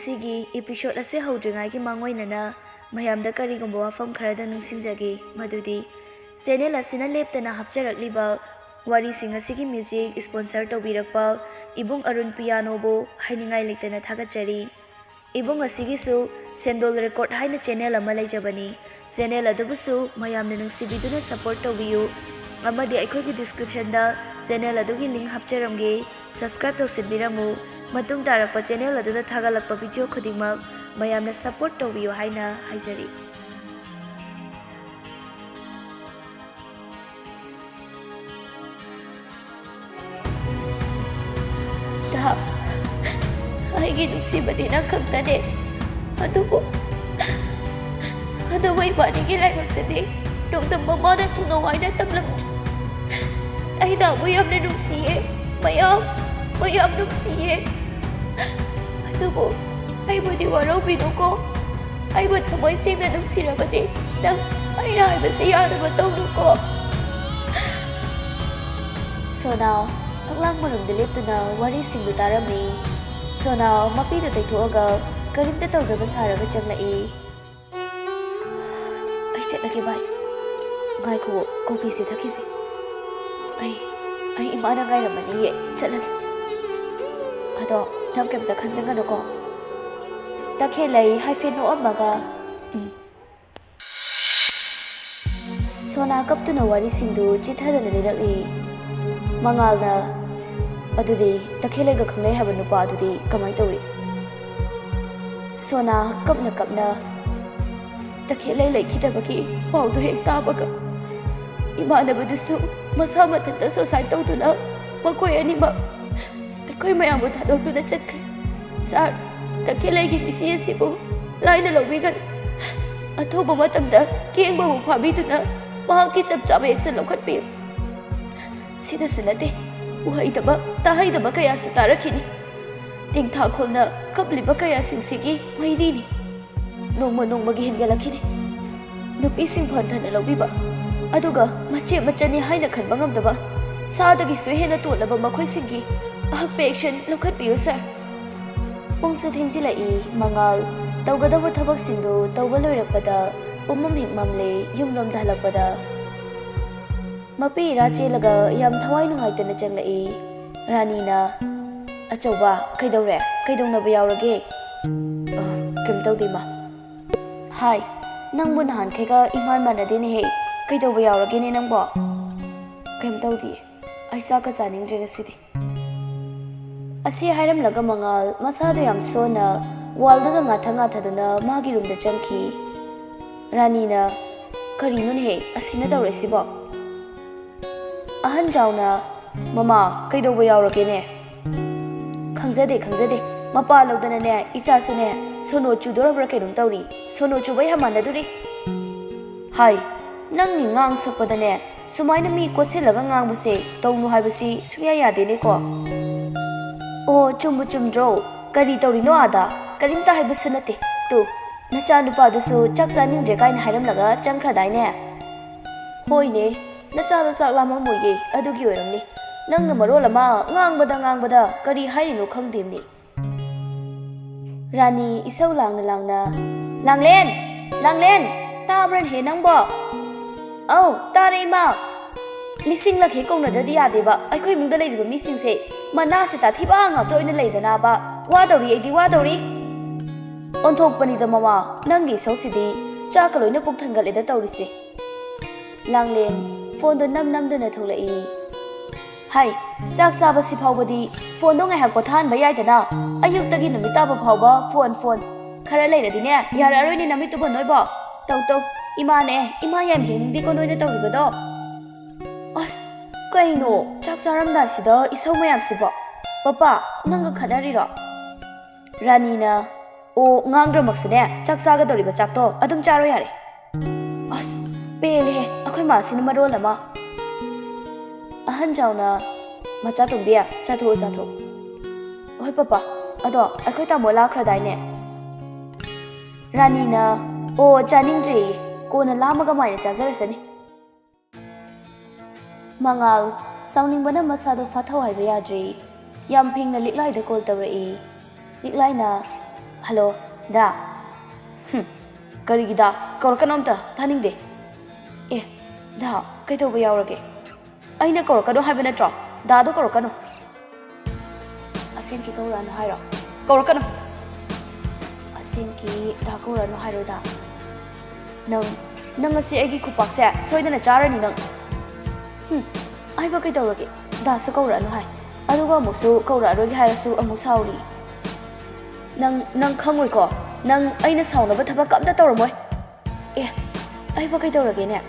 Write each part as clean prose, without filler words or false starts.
Ngasigi episode ase haudrangay ki mangoinana mayamda karigumba wafam kharada nungsinjagi madudi channel asina leptana hapcharakliba wari sing asigi music sponsor tawbirakpa ibung Arun Piano bo hainingai leitana thagachari ibung asigi su Sendol Record haina channel ama leijabani channel adubusu mayamna nungsibiduna support tawbiyu amadi aikhogi description da channel adugi link hapcharamge subscribe tawsibiramu matung tarakpa channel aduda thagalakpa video khudingmak mayamna support tawbiyo haina haijari ta aigi nuksibadi na khagtane adubu ibanigi laimaktani dongdam mamana thungawaina tamlam ai da bu yamna nuksiye mayam nuksiye adubu ai budi warau binuko ai bu thamoi singna nuksirabadi nang aina ai basi yadaba tawnuko Sona phaklang marumda leptuna wari singdu tarami Sona mapidu taithoaga karimta tawdaba saraga changlai ai chetlake bai ngai ko coffee se thakise ai imana ngai ramani ye chetlake ado nam kemta khanjangano ko takhelai haifeno amaga Sona kaptuna wari singdu chithadana lirakli mangalna adudi takhelai ga khangnai haba nupa adudi kamai tawi Sona kapna takhelai laikhidabaki paudu hek tabaga imanabadusu masa matanta suicide tawduna makoi anima aikoi mayamu thadokduna chatkre sar takhelai gi misi asibu laina lawbigan athoba matamda kengba bu phabiduna mahaki chapchaba action lokhatpi sida sunate uhaidaba tahaidaba kaya sutarakhini tingtha kholna kapliba kaya singsigi mairini nongma gi hengalakhini nupi sing phantana lawbiba aduga mache machani haina khanba ngamdaba sadagi suhena tolaba makhoi singi ahakpe action lokhatpiyo sir pungsu thengjilai mangal tawgadaba thabak singdu tawba loirakpada pumam hikmamle yumlom dhalakpada mapi rachelaga yam thawai nungaitana changlai ranina achauba kaidongnaba yaurage kem tawdima hai nangbu nahan khega iman manadene he kaidauba yaurage ne nangbo kem tawdi aisa ka saningdre ngasidi asi hairamlaga mangal masado yam sona walda nga thaduna magi roomda changki ranina karino ne asina tawresibo ahan jauna mama kaidauba yaurage ne khangzade mapa lawdana ne isa sune sono chudorabra kaidum tawri sono chubai hamanaduri hai nangni ngang sakpadane sumaina mi koselaga ngangbase tawnu haibasi suya yadene ko o chumdro kari tawrino ada karimta haibasu nate tu nacha nupa dusu chaksa ningdre kaina hairamlaga changkhadaine hoine nacha do saklama moye adugi oiramni nangna marolama ngangbada kari hairino khangdemni Rani isau langna langlen tabran he nangbo au tare ma lising la khe kongna jadi ade ba aikoi mungda leidiba mising se mana se ta thiba nga toina leidana ba wa dori onthok pani da mama nangi sausidi chakaloina pukthangale da tawrise langlen phone do nam do na tholai hai chak saba si phawbadi phone do ngai hak pathan ba yai dana ayuk tagi namita ba phawba phone khara leiradi ne yararoi ni namitu ba noi ba taw ima yam jening di ko noina tawriba do as kaino chak charamda sida isau mayam siba papa nanga khanari ro ranina o ngangra maksune chak saga doriba chak to adum charo yare as pele akhoi ma sin marol ama ahan jauna macha tumbiya chatho oi papa ado akhoi ta mola khradai ranina o chaningdre kona lamaga maina chajarasani mangal sauningbana masado fathau haiba yadri yam phingna liklai da kol tawrai liklai na Hello, da. Karigi da, Korkanomta, Tanning de. Eh, da, Kato Yaurage. I know Korkado have a drop, Dado Korkano. Asenki Koran Hiro. Korkano. Asenki, Dakura no Hiro da. No, Nangasi Egi Kupaksa, so then a jar and I work it over. That's a Kora no high. Aduga Musu, Kora, Harasu, and Musauri. Nang come we go. Nang Aina sound of a tabacam the Toromoy. Eh, I work it over again.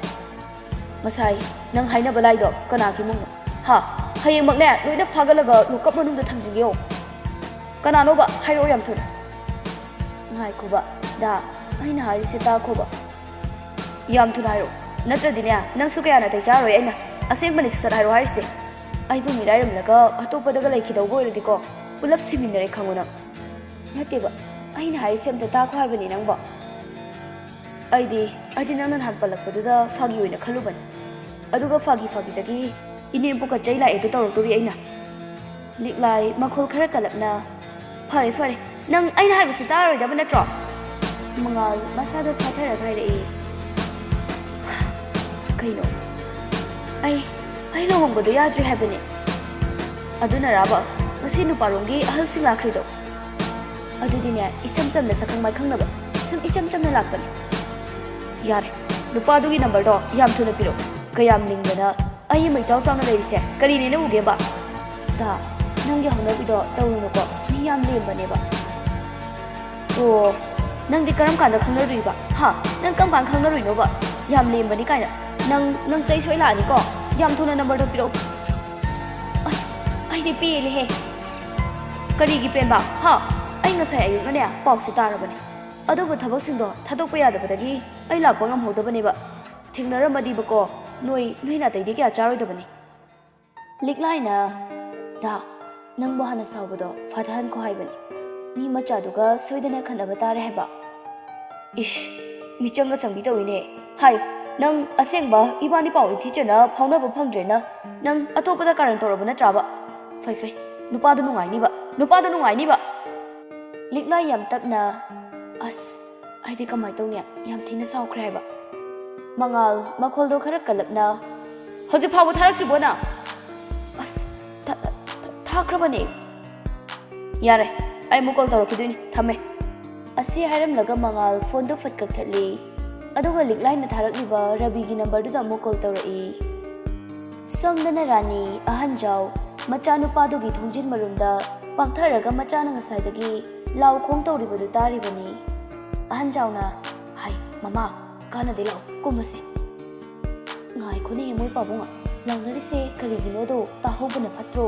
Masai, Nang Haina Balaido, Kanaki Muno. Ha, Hay Magna, with the Fagalago, look up on the Tanzio. Kananoba, Hiroyam Tuna. Ngai Kuba, da, Aina Harisita Kuba. Yam Tunaro, Natradina, Nangsukana, the Jaro, and a simple is Sarah Harsi. I put me right like a top of the lake, the boy, the go, pull up seminary Kamuna. Nativa, I know I sent the dark heaven in Amba. I didn't have Palapadu, Fagi in a Kaluban. I do go Fagi the key, in a book of Jayla at the door to Riena. Lick like Makol Karakalapna. Pari, Nang I have a sitar, the Benatra. Mangal, Masada Fatara Pai. Kaino. I know what the Yadri happening. Aduna Raba, Masinu Parungi, Halsi Lacrido. Adudina, Ichamsam the Sakang my Kanaba, some Ichamcham the Lapani. Yare, Lupadu number dog, Yam to the pillow, Kayam Lingana, I am a Joss on the lady said, Karina no geba. Da, Nanga Honabido, Taunuko, Yam Limbaneba. Oh, Nang the Karamkan the Kanariba, ha, Nang Kampan Kanarinoba, Yam Limbanicana. Nang say so lanico, Yam to the number of pillow. Us, I did pay he. Karigi Pemba, ha, I know say, Mania, box it out of it. Other with Tabosindo, Tatopia the Badagi, I love one of the Baneba. Tingner Madibaco, Noi, Nina, they dig a jar the Bani. Liglina, da, Nang Mohana Salvador, Fatan Kohibani. Ni Machaduga, Sweden and Kanabatara Heba. Ish, Michanga Sambito in a. Hi. Nang asengba ibani pawi teacher na phawna ba phangdre na nang atopa da karan toraba na traba fai nupa da nungai ni ba likla yam tapna as ai de kamai tawnya yam thina saukhre ba mangal makhol do khara kalapna hoji phabu tharak chi bona as thakraba ne yare ai mukol tor kiduni thame asi haram laga mangal phone do fatkak thali aduga likline na tharakliba Rabi number du da mo call tawrai somdana rani ahanjau machanu padu gi thongjin marumda paktharaga machana ngasai dagi law khong tawriba du tari bani ahanjau na hai mama kana de law kumase ngai khone moi pabunga langnari se karigino do tahobuna phatro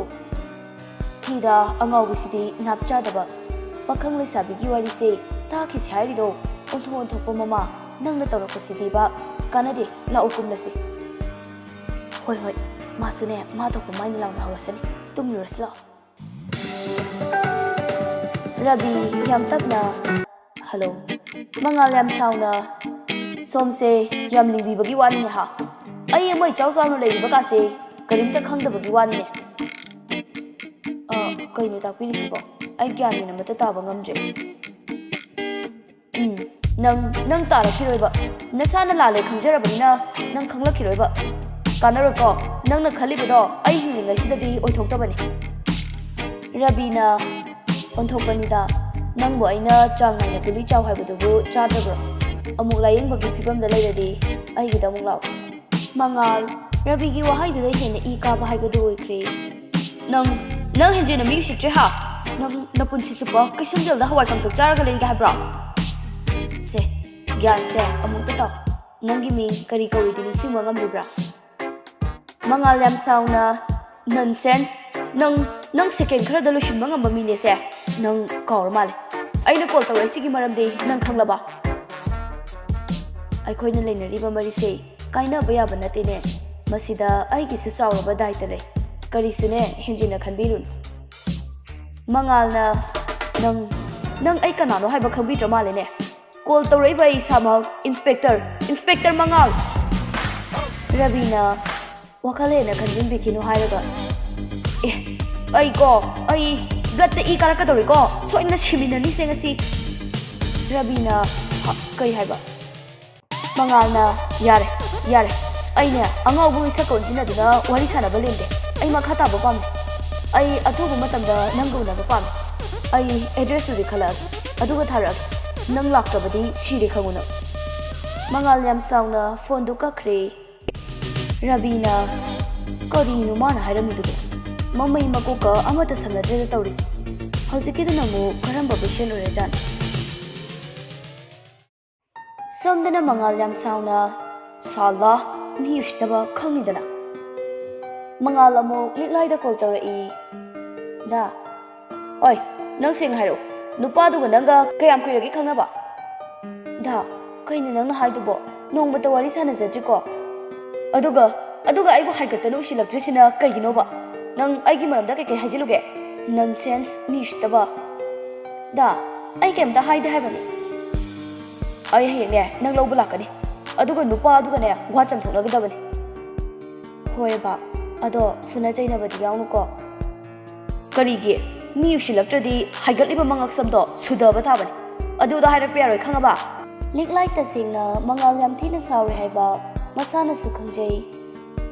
thida angau bisidi napcha daba pakhang le sabi gi wari se ta khis hairi ro onthon thokpa mama nang na tawrak pasidiba kanade la ukum lasi hoi masune ma to ko main law na hawasani tum nurasla Rabi yam tapna hello mangal yam sauna somse yam libi bagi wani ne ha ai mai chaw saw no leibi baka se karimta khangda bagi wani ne kaino ta pilisibo ai gyani na mata ta bangamje nang tara khiroiba nasana lale khangjarabina nang khangla khiroiba kanaro ko nang na khalibido ai hilinga sidadi oithoktabani Rabina onthokpanida nang bo aina changai na guli chaw haibudu chadabro amuk layeng bagi phibam da leiradi ai gi damuk law mangal Rabi gi wahai da hene I ka ba haibudu oikre nang henjina mi siktre ha nang napunsi supa kisamjal da hawai kangtak charaga len ga habra se gyan se amuk ta nangi mi kari kawi din singwa ngamlibra mangal yam sauna nonsense nang second khara da lusin bangam ba mine se nang kaur male aina call tawai sigi maram de nang khanglaba ai khoina leinari ba mari se kaina baya banate ne masida ai gi su sawraba daita le kari sune henjina khanbirun mangal na nang ai kanano haiba khangbi drama le ne call tawrai bai sama inspector mangal Ravina wakale na kanjin bikinu hairaga ai blood ta I karakadori ko so ina simina ni sengasi Rabina kay haiba Mangalna yare aine angabu isakon jinaduna wari sanaba lende ai makha taba pam ai athoba matamda nanggo na pam ai address du khala aduga thara nang laktabadi sire khanguna Mangal yam sauna phone du kakre Rabina Korinu mana hairamidu Mamai makoka amata samnadre tawrisi Hausikiduna mu karamba patient orejan Somdana Mangal yam sauna Sala mi ushtaba khangidana Mangal amu liklaida call tawrai Da Oi nang sing hairo nupa du nanga kayam kuiragi khangnaba Da kaina nang haidubo nongbata wari sanajadriko aduga aibu haigatana usilakdrisina kaiginoba nang aigi maramda kay hajiluge nonsense mi ushtaba Da ai kemta haide haibani ai hayne nang lawba lakani aduga nupa aduga ne wacham thonagidabani hoy ba ado funa jaina badi yawnuko karige mi usilaktradi haigatliba mangaksamdo sudaba thabani aduda hairakpa yaroi khangaba liklai tasingna mangal yam thina sauri haiba masana su khangjai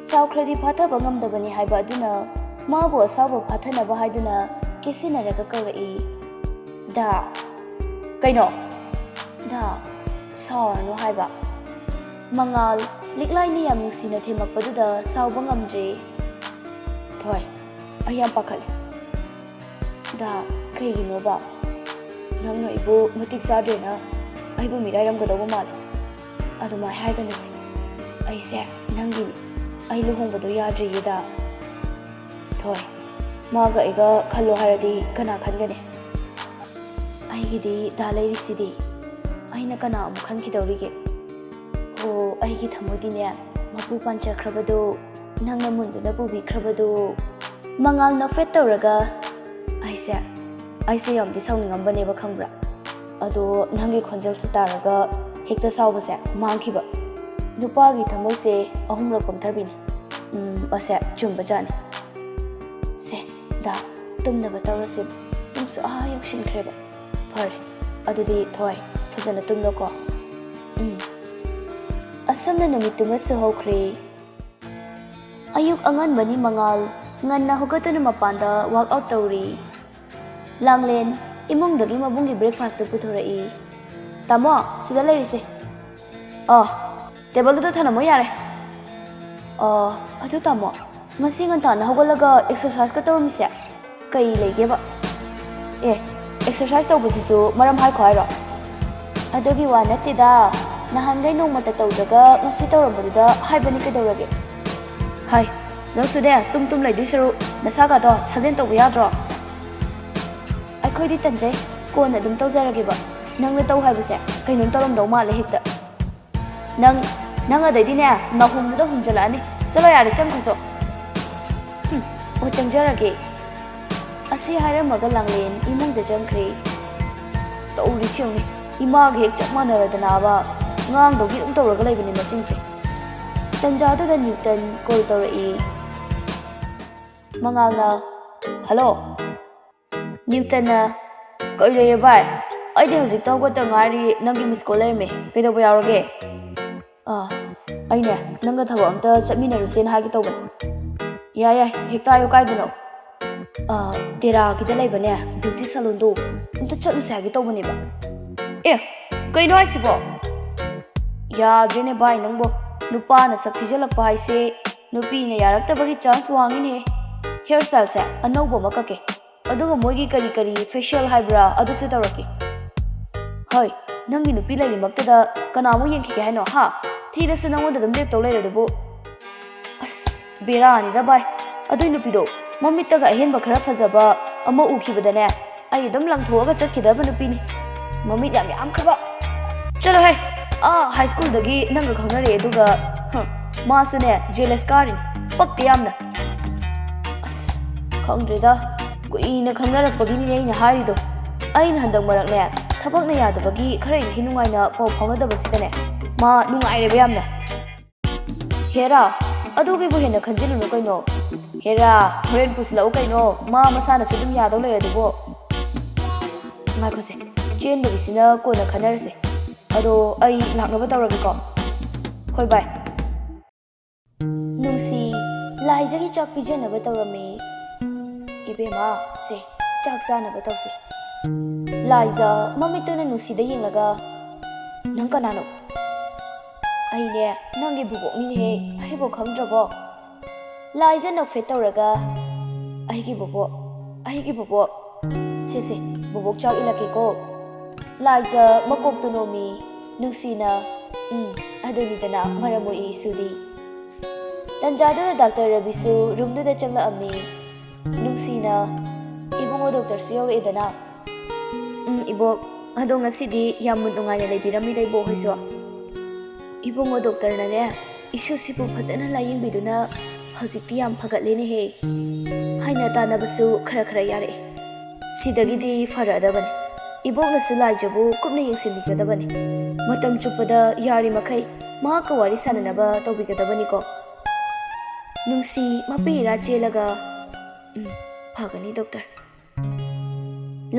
saukradi phathaba ngamdabani haiba aduna mabu asabu phathanaba haiduna kesinaraga kawrai da kaino da sawarno haiba Mangal liklai ni yam nungsina themakpaduda sauba ngamdre thoi ayam pakhale Da kaiginoba nangno ibu matik sadrena aibu mirairam gadoba male aduma haiganase aise nangini ai luhongbado yadri yeda thoi maga ega khallo haradi kana khangane aigidi dalai sidi aina kana amu khankidawrige o aigi thamodine mapu pancha khrabado nangna munduna pubi khrabado Mangal na fet tawraga aise yamdi sauningambane ba khangbra ado nangi khonjal sitaraga hekta saubase mangkhiba nupagi thamoise ahumra pamtharbini ase chumba jani se da tumna batawrase nungsu yakshin khreba phare adudi thoi fajana tumno ko asamna namituma sohokre ayuk angan bani Mangal nganna hogatuna mapanda walk out tawri Langlen imong dagi mabunggi breakfast tu puthorei tamo sida leirise table tu thana mo yare adu tamo ngasi nganta na hogolaga exercise ka tawmi se kai lege ba exercise tawbasisu maram hai khwairo adogi wa natida nahan gai nong mata tawdaga ngasi tawrambaduda haibani kadawrage hai nang sude tum lai disaru nasaga do sajen tawbu yadro Khoi tanjai kona dum tawjarage ba nang taw haibase kainon tawram daw male hekta nang adai ne mahum da humjalani chalo yare changkhoso o changjarage asi hairamaga langlen imong da jangkhre tawri siongni imag hek chakmanaradana ba ngang dogi dum tawraga laibani machinse tanjadu da Newton call tawrai Mangalna hello Newton koi lere bai ai de hojik taw gota ngari nangi miss call lerme pedo ba yarage aine nanga thaba amta chamina rusen ha gi tawban ya hekta yo kai gino tera gi dalai bane beauty salon do amta chalu sa gi tawbani ba kai no aisibo ya drene bai nangbo nupa na sakthi jalakpa haise nupi ne yarakta bagi chance wangine hairstyle sa anaubo makake aduga moigi kari facial haibra adusu tawraki hoi nangi nupi lai maktada kanamu yengki haino ha thirasu nangoda dum lep tawlai redubo berani da bai adui nupi do mamittaga ahenba khara fajaba ama ukibadane ai dum langthoga chatkidaba nupi ni mamit yam khaba chalo hai high school dagi nanga khangnare aduga masune jealous karin pakti yamna khangdreda kuina khangnarapagini aina harido aina handang marakne thabakna yadabagi khara inthi nungaina pau phaunadabasitane ma nungairebe yamna hera adugi bu hena khanjilunu kaino hera horen puslau kaino ma masana sudum yadaw leradubo ma khose ꯆꯦꯟꯕꯒꯤꯁꯤꯅ ꯀꯣꯟꯅ ꯈꯟꯅꯔꯁꯦ ꯑꯗꯣ ꯑꯩ ꯂꯥꯛꯅꯕ ꯇꯧꯔꯒꯦꯀꯣ ꯍꯣꯏ ꯕꯥꯏ ꯅꯨꯡꯁꯤ ꯂꯥꯏꯖꯒꯤ ꯆꯥꯛ ꯄꯤꯖꯅꯕ ꯇꯧꯔꯝꯃꯤ 이베마 세 짝사나가 ꯇꯧꯁꯤ ꯂꯥꯏꯖ ꯃꯃꯤꯠꯇꯨꯅ ꯅꯨꯡꯁꯤꯗ ꯌꯦꯡꯂꯒ ꯅꯪ ꯀꯅꯥꯅꯣ ꯑꯩꯅꯦ ꯅꯪꯒꯤ ꯕꯨꯕꯣꯛꯅꯤꯅꯦꯍꯦ ꯑꯩꯕꯨ ꯈꯪꯗ꯭ꯔꯕꯣ ꯂꯥꯏꯖ ꯅꯣꯛꯐꯦꯠ ꯇꯧꯔꯒ ꯑꯩꯒꯤ ꯕꯨꯕꯣꯛ ꯁꯦ ꯕꯨꯕꯣꯛ ꯆꯥꯛ ꯏꯜꯂꯛꯀꯦꯀꯣ ꯂꯥꯏꯖ ꯃꯀꯣꯛꯇꯨ ꯅꯣꯝꯃꯤ ꯅꯨꯡꯁꯤꯅ ꯑꯗꯨꯅꯤꯗꯅ ꯃꯔꯝ ꯃꯣꯛꯏ ꯏꯁꯨꯗꯤ ꯇꯟꯖꯥꯗꯨꯗ ꯗꯥꯛꯇꯔ ꯔꯕꯤꯁꯨ ꯔꯨꯝꯗꯨꯗ ꯆꯪꯂꯛꯑꯝꯃꯤ ꯅꯨꯡꯁꯤꯅ 이봉호 ꯗꯣꯛꯇꯔꯁꯨ ꯌꯧꯔꯛꯑꯦꯗꯅ 이복 ꯑꯗꯣ ꯉꯁꯤꯗꯤ ꯌꯥꯝ ꯅꯨꯡꯉꯥꯏꯅ ꯂꯩꯕꯤꯔꯝꯃꯤꯗ 이복 ꯍꯣꯏꯁꯨ 이봉호 ꯗꯣꯛꯇꯔꯅꯅꯦ 이수시ꯕꯨ ꯐꯖꯅ ꯂꯥꯌꯦꯡꯕꯤꯗꯨꯅ ꯍꯧꯖꯤꯛꯇꯤ ꯌꯥꯝ ꯐꯒꯠꯂꯦꯅꯦꯍꯦ ꯍꯥꯏꯅ ꯇꯥꯟꯅꯕꯁꯨ ꯈꯔ ꯌꯥꯔꯛꯑꯦ ꯁꯤꯗꯒꯤꯗꯤ ꯐꯔꯛꯑꯗꯕꯅꯤ 이복ꯅꯁꯨ ꯂꯥꯏꯖꯕꯨ ꯀꯨꯞꯅ ꯌꯦꯡꯁꯤꯟꯕꯤꯒꯗꯕꯅꯤ ꯃꯇꯝ ꯆꯨꯞꯄꯗ ꯌꯥꯔꯤꯃꯈꯩ ꯃꯍꯥꯛꯀ ꯋꯥꯔꯤ ꯁꯥꯟꯅꯅꯕ ꯇꯧꯕꯤꯒꯗꯕꯅꯤꯀꯣ ꯅꯨꯡꯁꯤ ꯃꯄꯤꯔꯥ ꯆꯦꯜꯂꯒ ꯐꯒꯅꯤ ꯗꯣꯛꯇꯔ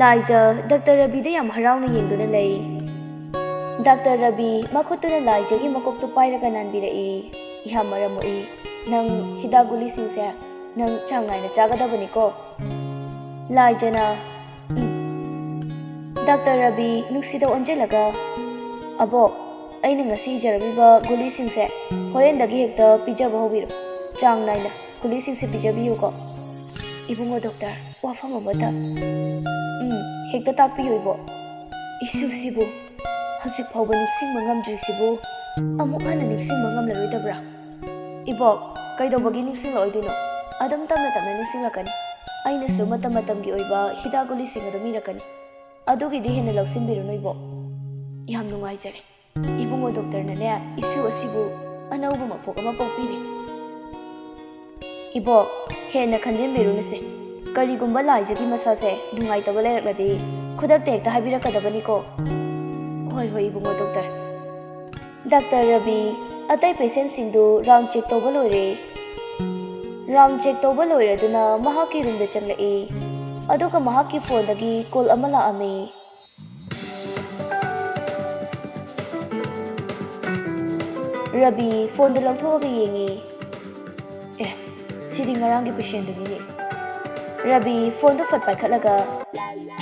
ꯂꯥꯏꯖ ꯗꯥꯛꯇꯔ ꯔꯕꯤꯗ ꯌꯥꯝ ꯍꯔꯥꯎꯅ ꯌꯦꯡꯗꯨꯅ ꯂꯩ ꯗꯥꯛꯇꯔ ꯔꯕꯤ ꯃꯈꯨꯠꯇꯨꯅ ꯂꯥꯏꯖꯒꯤ ꯃꯀꯣꯛꯇꯨ ꯄꯥꯏꯔꯒ ꯅꯥꯟꯕꯤꯔꯛꯏ ꯌꯥꯝ ꯃꯔꯝ ꯃꯣꯛꯏ ꯅꯪ ꯍꯤꯗꯥꯛ ꯒꯨꯂꯤꯁꯤꯡꯁꯦ ꯅꯪ ꯆꯥꯡ ꯅꯥꯏꯅ ꯆꯥꯒꯗꯕꯅꯤꯀꯣ ꯂꯥꯏꯖꯅ ꯗꯥꯛꯇꯔ ꯔꯕꯤ ꯅꯨꯡꯁꯤꯗ ꯑꯣꯟꯖꯜꯂꯒ ꯑꯕꯣꯛ ꯑꯩꯅ ꯉꯁꯤ ꯏꯖꯔꯝꯃꯤꯕ ꯒꯨꯂꯤꯁꯤꯡꯁꯦ ꯍꯣꯔꯦꯟꯗꯒꯤ ꯍꯦꯛꯇ ꯄꯤꯖꯕ ꯍꯧꯕꯤꯔꯣ ꯆꯥꯡ ꯅꯥꯏꯅ ꯒꯨꯂꯤꯁꯤꯡꯁꯦ ꯄꯤꯖꯕꯤꯌꯨꯀꯣ 이봉호 ꯗꯣꯛꯇꯔ ꯋꯥꯐꯝ ꯑꯃꯇ ꯍꯦꯛꯇ ꯇꯥꯛꯄꯤꯌꯨ 이복 이수시ꯕꯨ ꯍꯧꯖꯤꯛ ꯐꯥꯎꯕ ꯅꯤꯡꯁꯤꯡꯕ ꯉꯝꯗ꯭ꯔꯤꯁꯤꯕꯨ ꯑꯃꯨꯛ ꯍꯟꯅ ꯅꯤꯡꯁꯤꯡꯕ ꯉꯝꯂꯔꯣꯏꯗꯕ꯭ꯔꯥ 이복 ꯀꯩꯗꯧꯕꯒꯤ ꯅꯤꯡꯁꯤꯡꯂꯛꯑꯣꯏꯗꯣꯏꯅꯣ ꯑꯗꯨꯝ ꯇꯞꯅ ꯅꯤꯡꯁꯤꯡꯂꯛꯀꯅꯤ ꯑꯩꯅꯁꯨ ꯃꯇꯝꯒꯤ ꯑꯣꯏꯕ ꯍꯤꯗꯥꯛ ꯒꯨꯂꯤꯁꯤꯡ ꯑꯗꯨꯝ ꯏꯔꯛꯀꯅꯤ ꯑꯗꯨꯒꯤꯗꯤ ꯍꯦꯟꯅ ꯂꯧꯁꯤꯟꯕꯤꯔꯨꯅꯨ 이복 ꯌꯥꯝ ꯅꯨꯡꯉꯥꯏꯖꯔꯦ 이봉호 ꯗꯣꯛꯇꯔꯅꯅꯦ 이수 ꯑꯁꯤꯕꯨ ꯑꯅꯧꯕ ꯃꯄꯣꯛ ꯑꯃ ꯄꯣꯛꯄꯤꯔꯦ 이복 ꯍꯦꯟꯅ ꯈꯟꯖꯤꯟꯕꯤꯔꯨꯅꯨꯁꯦ ꯀꯔꯤꯒꯨꯝꯕ ꯂꯥꯏꯖꯒꯤ ꯃꯁꯥꯁꯦ ꯅꯨꯡꯉꯥꯏꯇꯕ ꯂꯩꯔꯛꯂꯗꯤ ꯈꯨꯗꯛꯇ ꯍꯦꯛꯇ ꯍꯥꯏꯕꯤꯔꯛꯀꯗꯕꯅꯤꯀꯣ ꯍꯣꯏ 이봉호 ꯗꯣꯛꯇꯔ ꯗꯥꯛꯇꯔ ꯔꯕꯤ ꯑꯇꯩ ꯄꯦꯁꯦꯟꯁꯤꯡꯗꯨ ꯔꯥꯎꯟ ꯆꯦꯛ ꯇꯧꯕ ꯂꯣꯏꯔꯦ ꯔꯥꯎꯟ ꯆꯦꯛ ꯇꯧꯕ ꯂꯣꯏꯔꯗꯨꯅ ꯃꯍꯥꯛꯀꯤ ꯔꯨꯝꯗ ꯆꯪꯂꯛꯏ ꯑꯗꯨꯒ ꯃꯍꯥꯛꯀꯤ ꯐꯣꯟꯗꯒꯤ ꯀꯣꯜ ꯑꯃ ꯂꯥꯛꯑꯝꯃꯤ ꯔꯕꯤ ꯐꯣꯟꯗꯨ ꯂꯧꯊꯣꯛꯑꯒ ꯌꯦꯡꯉꯤ ꯁꯤꯗꯤ ꯉꯔꯥꯡꯒꯤ ꯄꯦꯁꯦꯟꯗꯨꯅꯤꯅꯦ ꯔꯕꯤ ꯐꯣꯟꯗꯨ ꯐꯠ ꯄꯥꯏꯈꯠꯂꯒ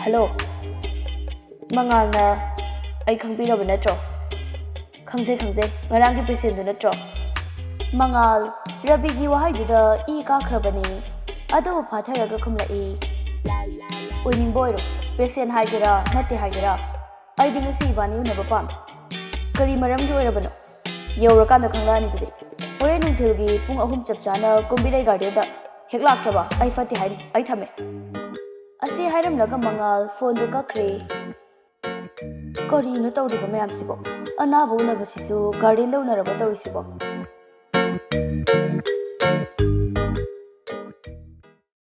ꯍꯜꯂꯣ ꯃꯉꯥꯜꯅ ꯑꯩ ꯈꯪꯕꯤꯔꯕ ꯅꯠꯇ꯭ꯔꯣ ꯈꯪꯖꯩ ꯉꯔꯥꯡꯒꯤ ꯄꯦꯁꯦꯟꯗꯨ ꯅꯠꯇ꯭ꯔꯣ ꯃꯉꯥꯜ ꯔꯕꯤꯒꯤ ꯋꯥꯍꯩꯗꯨꯗ ꯏ ꯀꯥꯈ꯭ꯔꯕꯅꯤ ꯑꯗꯨꯕꯨ ꯐꯥꯊꯔꯒ ꯈꯨꯝꯂꯛꯏ ꯑꯣꯏꯅꯤꯡꯕ ꯑꯣꯏꯔꯣ ꯄꯦꯁꯦꯟ ꯍꯥꯏꯒꯦꯔꯥ ꯅꯠꯇꯦ ꯍꯥꯏꯒꯦꯔꯥ ꯑꯩꯗꯤ ꯉꯁꯤ ꯏꯕꯥꯅꯤ ꯎꯅꯕ ꯄꯥꯝꯃꯤ ꯀꯔꯤ ꯃꯔꯝꯒꯤ ꯑꯣꯏꯔꯕꯅꯣ ꯌꯧꯔꯀꯥꯟꯗ ꯈꯪꯂꯛꯑꯅꯤꯗꯨꯗꯤ ꯍꯣꯔꯦꯟ ꯅꯨꯡꯊꯤꯜꯒꯤ ꯄꯨꯡ 3 ꯆꯞ ꯆꯥꯅ ꯀꯨꯝꯕꯤꯔꯩ ꯒꯥꯔꯗꯦꯟꯗ ꯍꯦꯛ ꯂꯥꯛꯇ꯭ꯔꯕ ꯑꯩ ꯐꯠꯇꯦ ꯍꯥꯏꯅꯤ ꯑꯩ ꯊꯝꯃꯦ ꯑꯁꯤ ꯍꯥꯏꯔꯝꯂꯒ ꯃꯉꯥꯜ ꯐꯣꯟꯗꯨ ꯀꯛꯈ꯭ꯔꯦ ꯀꯔꯤꯅꯣ ꯇꯧꯔꯤꯕ ꯃꯌꯥꯝꯁꯤꯕꯣ ꯑꯅꯥꯕ ꯎꯅꯕꯁꯤꯁꯨ ꯒꯥꯔꯗꯦꯟꯗ ꯎꯅꯔꯕ ꯇꯧꯔꯤꯁꯤꯕꯣ